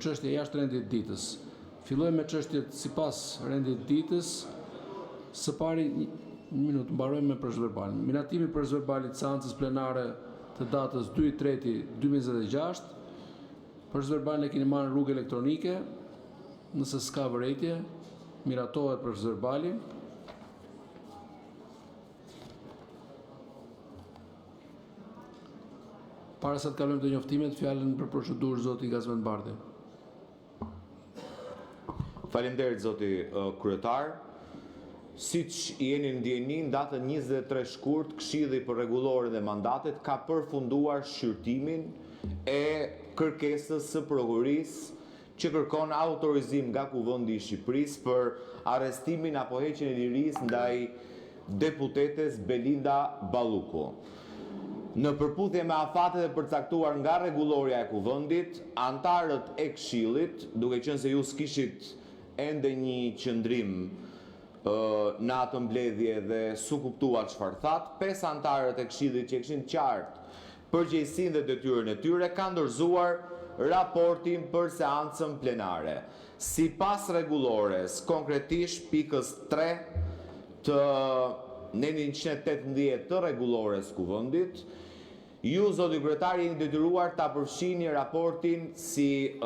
çështje jashtë rendit ditës. Fillojmë me çështjet sipas rendit ditës. Së pari, një minutë, mbarojmë me procedurbalin. Minatimi i procedurbalit seancës plenare të datës 2/3/2026. Procedurbalin e keni marrë në rrugë elektronike. Nëse s'ka vërejtje, miratohet procedurbalin. Para se të kalojmë të njoftimet, fjalën për procedurë zoti Gazmend Bardhi. Faleminderit zoti kryetar. Siç jeni ndjeni, në datën 23 shkurt, Këshilli për Rregulloren e Mandatit ka përfunduar shqyrtimin e kërkesës së prokurisë që kërkon autorizim nga Kuvendi i Shqipërisë për arrestimin apo heqjen e lirisë ndaj deputetes Belinda Balluku. Në përputhje me afatet e përcaktuar nga rregulloria e Kuvendit, antarët e Këshillit, duke qenë se ju s'kishit ende një qëndrim në atë mbledhje dhe su kuptua çfarë thatë, 5 antarët e Këshillit që kishin qartë përgjegjësinë dhe detyrën e tyre kanë dorëzuar raportin për seancën plenare. Sipas rregullores, konkretisht pikës 3 të neni 118 të rregullores Kuvendit, ju, zoti kryetar, jeni detyruar ta përfshini raportin si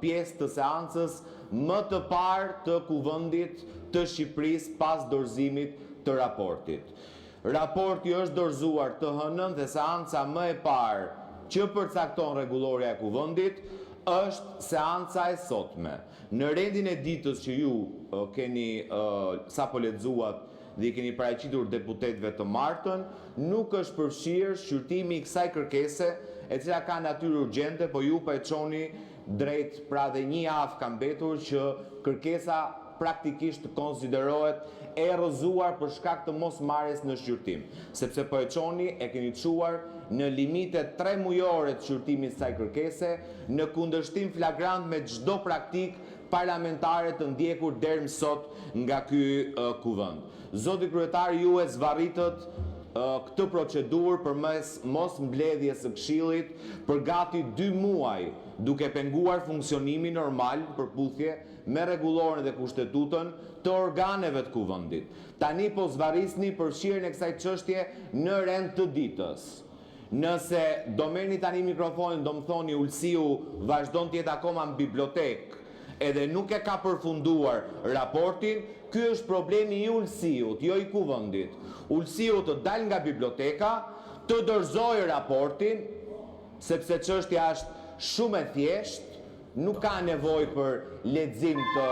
pjesë të seancës më të parë të Kuvendit të Shqipërisë pas dorëzimit të raportit. Raporti është dorëzuar të hënën dhe seanca më e parë që përcakton rregulloria e Kuvendit është seanca e sotme. Në rendin e ditës që ju keni sapo lexuat dhe i keni paraqitur deputetëve të martën, nuk është përfshirë shqyrtimi i kësaj kërkese, e cila ka natyrë urgjente, po ju po e çoni drejt, pra dhe një javë ka mbetur që kërkesa praktikisht konsiderohet e rrëzuar për shkak të mosmarrjes në shqyrtim, sepse po e çoni, e keni çuar në limitet 3 mujore të shqyrtimit të kësaj kërkese, në kundërshtim flagrant me çdo praktik parlamentare të ndjekur deri më sot nga ky kuvend. Zoti kryetar, ju e zvarritët këtë procedurë përmes mos mbledhjes së Këshillit për gati 2 muaj, duke penguar funksionimi normal në përputhje me rregulloren dhe kushtetutën të organeve të Kuvendit. Tani po zvarrisni përfshirjen e kësaj çështje në rend të ditës. Nëse do merrni tani mikrofonin, do më thoni Ulsiu vazhdon të jetë akoma në bibliotekë, edhe nuk e ka përfunduar raportin, ky është problemi i Ulsiut, jo i Kuvendit. Ulsiu të dal nga biblioteka, të dorëzojë raportin, sepse çështja është shumë e thjeshtë, nuk ka nevojë për lexim të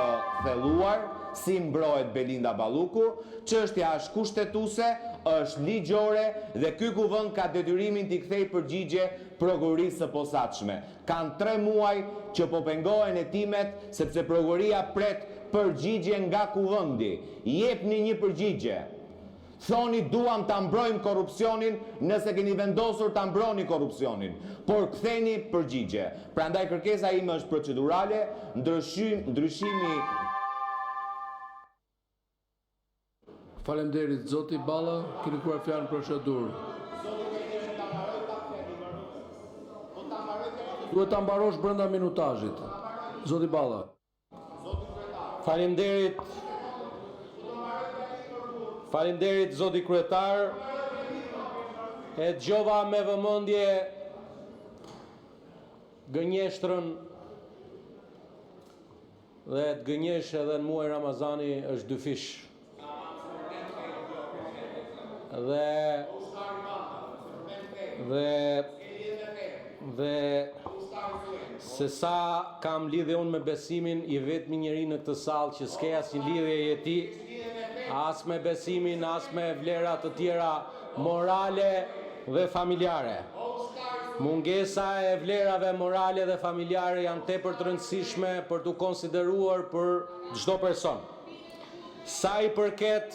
thelluar, si mbrohet Belinda Balluku, çështja është kushtetuese, është ligjore dhe ky kuvend ka detyrimin t'i kthejë përgjigje prokurisë së posaçme. Kanë 3 muaj që po pengohen hetimet sepse prokuria pret përgjigje nga kuvendi. Jepni një përgjigje. Thoni duam ta mbrojmë korrupsionin nëse keni vendosur ta mbroni korrupsionin, por ktheni përgjigje. Prandaj kërkesa ime është procedurale, ndryshimi. Faleminderit, zoti Balla, keni kërkuar fjalën për procedurë. Duhet ta mbarosh brenda minutazhit. Zoti Balla. Faleminderit. Faleminderit zoti kryetar. E dëgjova me vëmendje gënjeshtrën dhe të gënjesh edhe në muaj Ramazani është dyfish. Dhe se sa kam lidhje unë me besimin, i vetmi njeri në këtë sallë që s'ke asnjë lidhje jeti, as me besimin, as me vlerat të tjera morale dhe familjare. Mungesa e vlerave morale dhe familjare janë tepër të rëndësishme për t'u konsideruar për çdo person. Sa i përket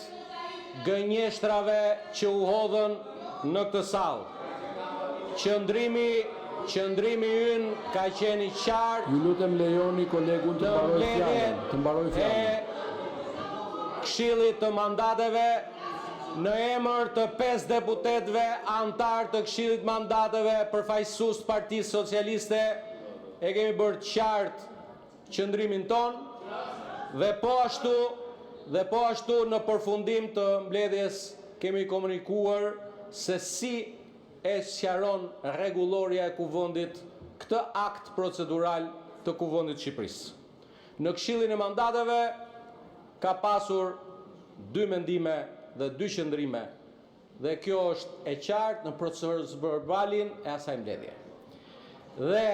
gënjeshtrave që u hodhën në këtë sallë, qëndrimi ynë ka qenë i qartë. Ju lutem lejoni kolegun të mbarojë fjalën, të mbarojë fjalën. Këshillit të mandateve në emër të 5 deputetëve antar të Këshillit të mandateve përfaqësues të Partisë Socialiste, e kemi bërë qartë qëndrimin ton dhe po ashtu në përfundim të mbledhjes kemi komunikuar se si e sqaron rregulloria e Kuvendit këtë akt procedural të Kuvendit të Shqipërisë. Në Këshillin e Mandateve ka pasur 2 mendime dhe 2 qëndrime dhe kjo është e qartë në proceduralin e asaj mbledhje. Dhe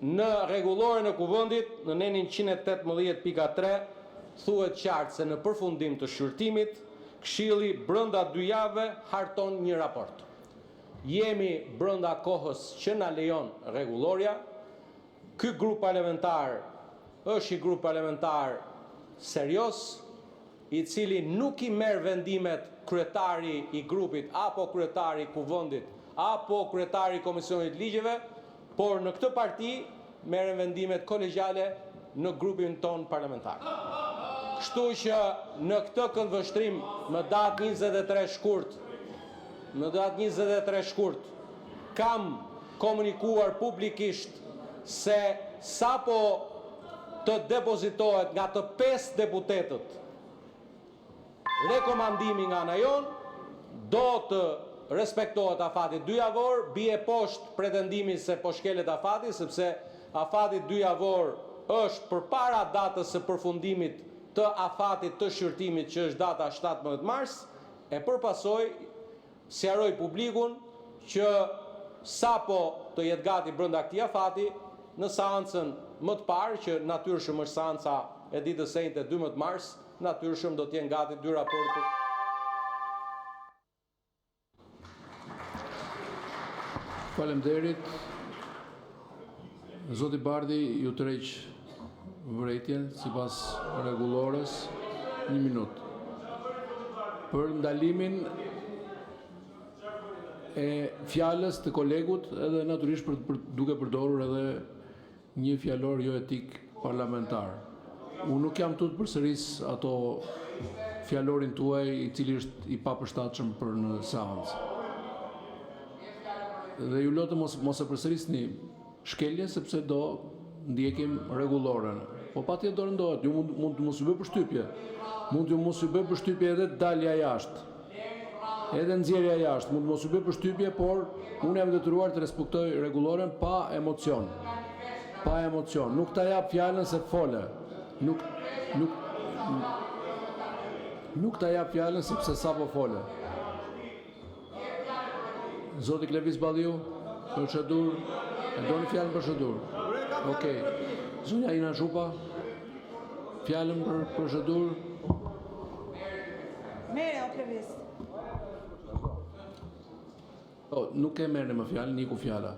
në rregulloren e Kuvendit, në nenin 118.3, thuhet qartë se në përfundim të shqyrtimit, Këshilli brenda 2 javëve harton një raport. Jemi brenda kohës që na lejon rregulloria. Ky grup parlamentar është i grup parlamentar serios, i cili nuk i merr vendimet kryetari i grupit apo kryetari i Kuvendit apo kryetari i Komisionit Ligjeve, por në këtë parti merren vendimet kolegjiale në grupin ton parlamentar. Kështu që në këtë këndvështrim në datë 23 shkurt, kam komunikuar publikisht se sapo të depozitohet nga të 5 deputetët rekomandimi nga ana jon, do të respektohet afati 2 javor, bie poshtë pretendimi se po shkelet afati, sepse afati 2 javor është përpara datës së përfundimit të afatit të shqyrtimit që është data 17 mars, e përpasoj sqaroj publikun që sapo të jetë gati brenda këtij afati, në seancën më të parë, që natyrshëm është seanca e ditës së njëjtë 12 mars, natyrshëm do të jenë gati 2 raporte. Faleminderit. Zoti Bardhi, ju tërheq vërejtjen sipas rregullores. 1 minutë. Për ndalimin e fjalës të kolegut, edhe natyrisht duke përdorur edhe një fjalor jo etik parlamentar. Unë nuk jam tu të përsëris ato fjalorin tuaj i cili është i papërshtatshëm për në seancë. Dhe ju lutem mos e përsërisni shkelje sepse do ndjekim rregulloren. Po patjetër ndohet, ju mund të mos ju bëj përshtypje. Mund ju mos ju bëj përshtypje edhe dalja jashtë. Edhe nxjerrja jashtë mund të mos ju bëj përshtypje, por unë jam detyruar të respektoj rregulloren pa emocion. Pa emocion. Nuk ta jap fjalën se fole. Nuk ta jap fjalën sepse sapo fole. Zoti Klevis Balliu, procedurë. E doni fjalën për procedurë? Okej. Zonja Ina Zhupa, fjalën për procedurë. Mere, o Klevis. Nuk e merrni më fjalën, iku fjala.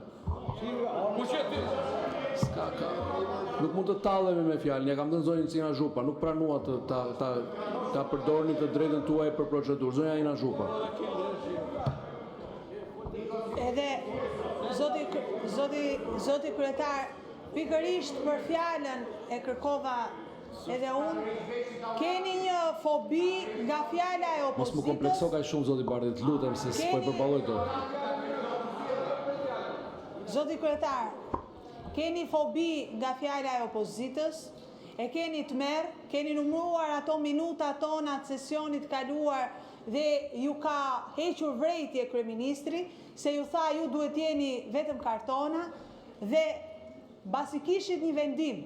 S'ka. Nuk mund të tallemi me fjalën. Ja kam thënë zonjën Ina Zhupa, nuk pranua ta përdorni të drejtën tuaj për procedurë. Zonja Ina Zhupa. Edhe zoti kryetar, pikërisht për fjalën e kërkova edhe unë, keni një fobi nga fjala e opozitës. Mos më komplekso kaq shumë zoti Bardhi, të lutem se s'po e përballoj dot. Zoti kryetar, keni fobi nga fjala e opozitës, e keni tmerr, keni numëruar ato minuta tona të sesionit kaluar dhe ju ka hequr vrejtje kryeministri, se ju tha ju duhet jeni vetëm kartona dhe basi kishit një vendim